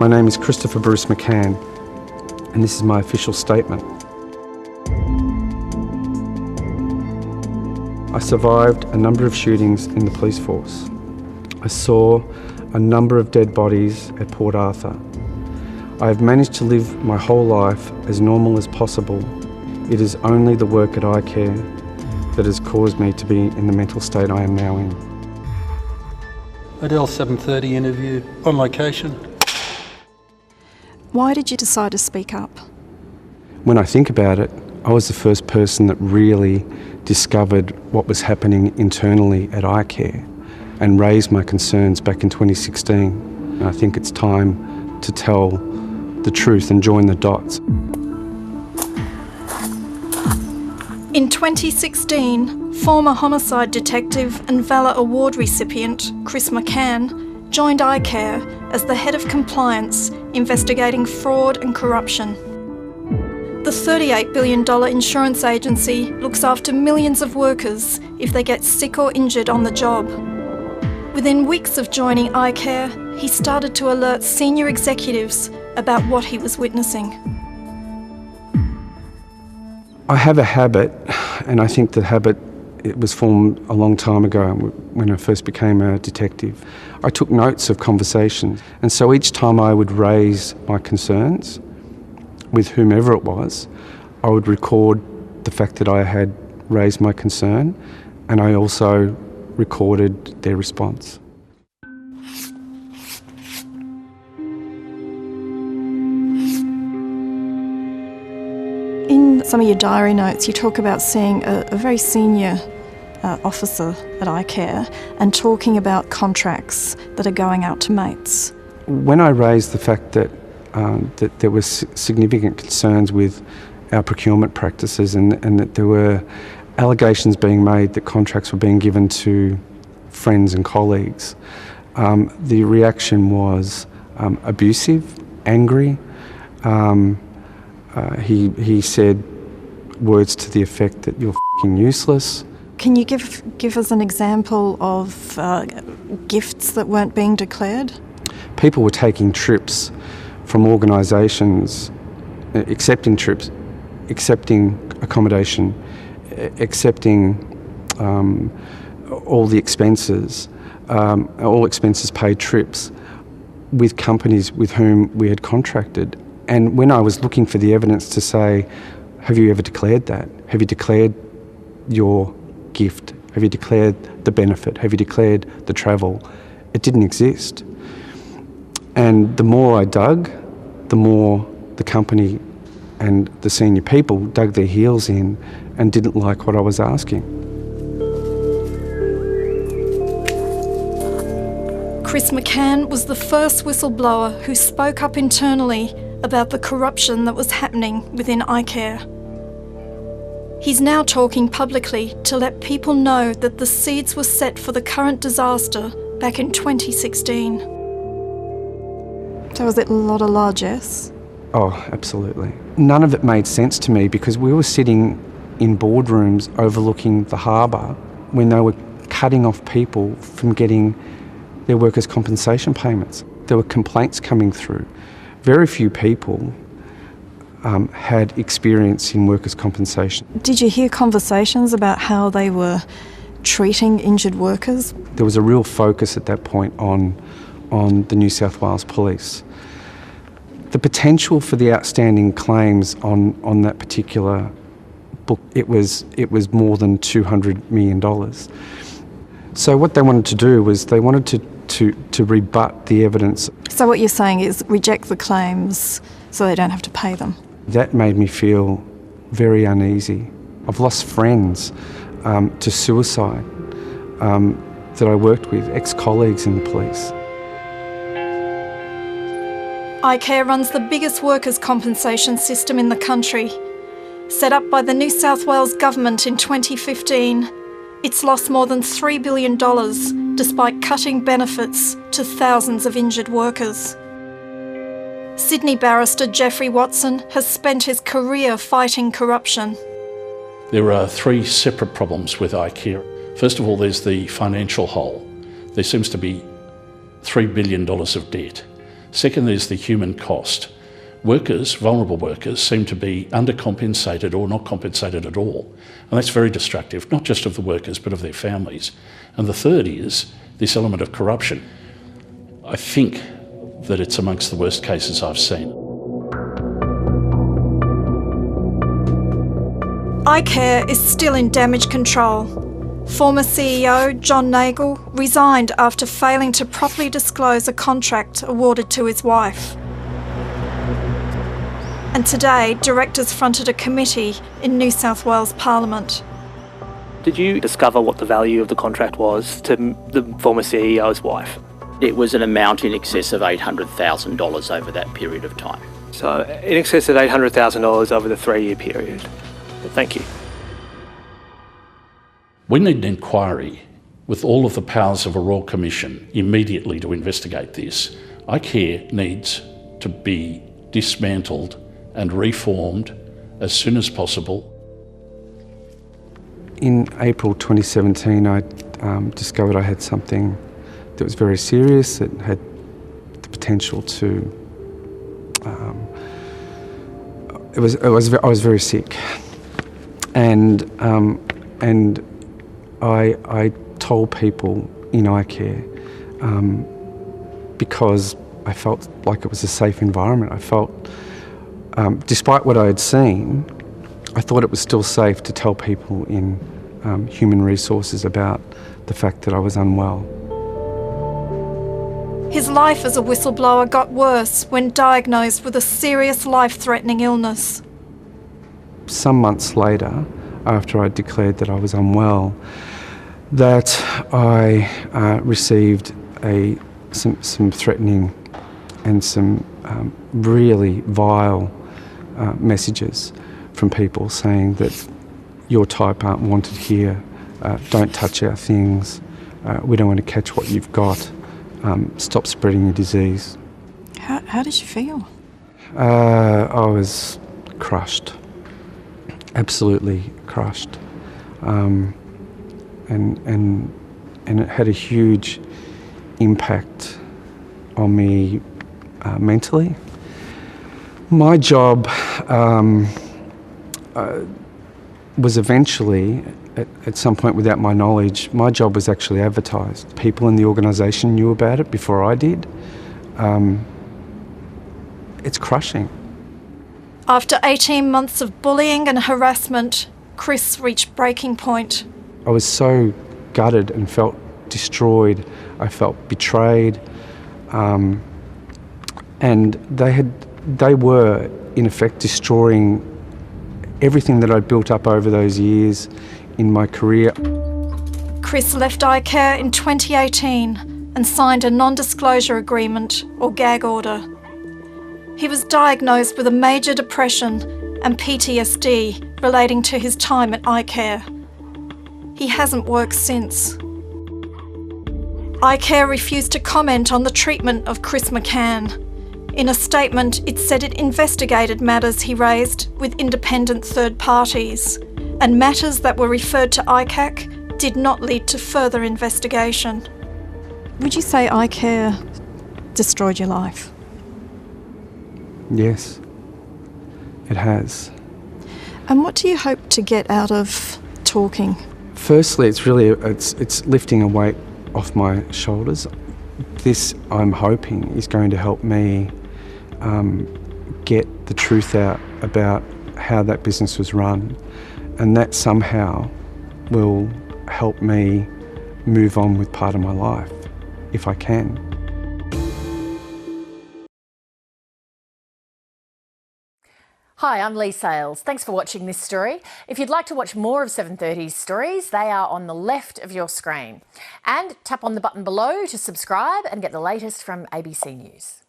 My name is Christopher Bruce McCann, and this is my official statement. I survived a number of shootings in the police force. I saw a number of dead bodies at Port Arthur. I have managed to live my whole life as normal as possible. It is only the work at icare that has caused me to be in the mental state I am now in. Adele 7:30 interview on location. Why did you decide to speak up? When I think about it, I was the first person that really discovered what was happening internally at icare and raised my concerns back in 2016. And I think it's time to tell the truth and join the dots. In 2016, former homicide detective and Valor Award recipient Chris McCann joined icare as the head of compliance investigating fraud and corruption. The $38 billion insurance agency looks after millions of workers if they get sick or injured on the job. Within weeks of joining icare, he started to alert senior executives about what he was witnessing. I have a habit, and I think the habit, it was formed a long time ago when I first became a detective. I took notes of conversations, and so each time I would raise my concerns with whomever it was, I would record the fact that I had raised my concern, and I also recorded their response. In some of your diary notes, you talk about seeing a very senior officer at icare and talking about contracts that are going out to mates. When I raised the fact that there were significant concerns with our procurement practices and that there were allegations being made that contracts were being given to friends and colleagues, the reaction was abusive, angry. He said words to the effect that you're f***ing useless. Can you give us an example of gifts that weren't being declared? People were taking trips from organisations, accepting trips, accepting accommodation, accepting all the expenses, all expenses paid trips with companies with whom we had contracted. And when I was looking for the evidence to say, have you ever declared that? Have you declared your gift? Have you declared the benefit? Have you declared the travel? It didn't exist. And the more I dug, the more the company and the senior people dug their heels in and didn't like what I was asking. Chris McCann was the first whistleblower who spoke up internally about the corruption that was happening within icare. He's now talking publicly to let people know that the seeds were set for the current disaster back in 2016. So was it a lot of largesse? Oh, absolutely. None of it made sense to me because we were sitting in boardrooms overlooking the harbour when they were cutting off people from getting their workers' compensation payments. There were complaints coming through. Very few people had experience in workers' compensation. Did you hear conversations about how they were treating injured workers? There was a real focus at that point on the New South Wales Police. The potential for the outstanding claims on that particular book, it was more than $200 million. So what they wanted to do was they wanted to rebut the evidence. So what you're saying is reject the claims so they don't have to pay them? That made me feel very uneasy. I've lost friends to suicide that I worked with, ex-colleagues in the police. icare runs the biggest workers' compensation system in the country. Set up by the New South Wales Government in 2015, it's lost more than $3 billion despite cutting benefits to thousands of injured workers. Sydney barrister Jeffrey Watson has spent his career fighting corruption. There are three separate problems with icare. First of all, there's the financial hole. There seems to be $3 billion of debt. Second, there's the human cost. Workers, vulnerable workers, seem to be undercompensated or not compensated at all. And that's very destructive, not just of the workers, but of their families. And the third is this element of corruption. I think that it's amongst the worst cases I've seen. icare is still in damage control. Former CEO John Nagle resigned after failing to properly disclose a contract awarded to his wife. And today, directors fronted a committee in New South Wales Parliament. Did you discover what the value of the contract was to the former CEO's wife? It was an amount in excess of $800,000 over that period of time. So in excess of $800,000 over the 3-year period. Thank you. We need an inquiry with all of the powers of a Royal Commission immediately to investigate this. icare needs to be dismantled and reformed as soon as possible. In April 2017, I discovered I had something that was very serious, that had the potential to... I was very sick, and I told people in icare because I felt like it was a safe environment. I felt, despite what I had seen, I thought it was still safe to tell people in human resources about the fact that I was unwell. His life as a whistleblower got worse when diagnosed with a serious life-threatening illness. Some months later, after I declared that I was unwell, that I received some threatening and some really vile messages from people saying that your type aren't wanted here, don't touch our things, we don't want to catch what you've got, stop spreading your disease. How did you feel? I was crushed, absolutely crushed, and it had a huge impact on me mentally. My job was eventually, at some point without my knowledge, my job was actually advertised. People in the organisation knew about it before I did. It's crushing. After 18 months of bullying and harassment, Chris reached breaking point. I was so gutted and felt destroyed. I felt betrayed. And they were, in effect, destroying everything that I'd built up over those years in my career. Chris left icare in 2018 and signed a non-disclosure agreement, or gag order. He was diagnosed with a major depression and PTSD relating to his time at icare. He hasn't worked since. icare refused to comment on the treatment of Chris McCann. In a statement, it said it investigated matters he raised with independent third parties, and matters that were referred to ICAC did not lead to further investigation. Would you say icare destroyed your life? Yes, it has. And what do you hope to get out of talking? Firstly, it's lifting a weight off my shoulders. This, I'm hoping, is going to help me get the truth out about how that business was run, and that somehow will help me move on with part of my life, if I can. Hi, I'm Lee Sales. Thanks for watching this story. If you'd like to watch more of 730's stories, they are on the left of your screen. And tap on the button below to subscribe and get the latest from ABC News.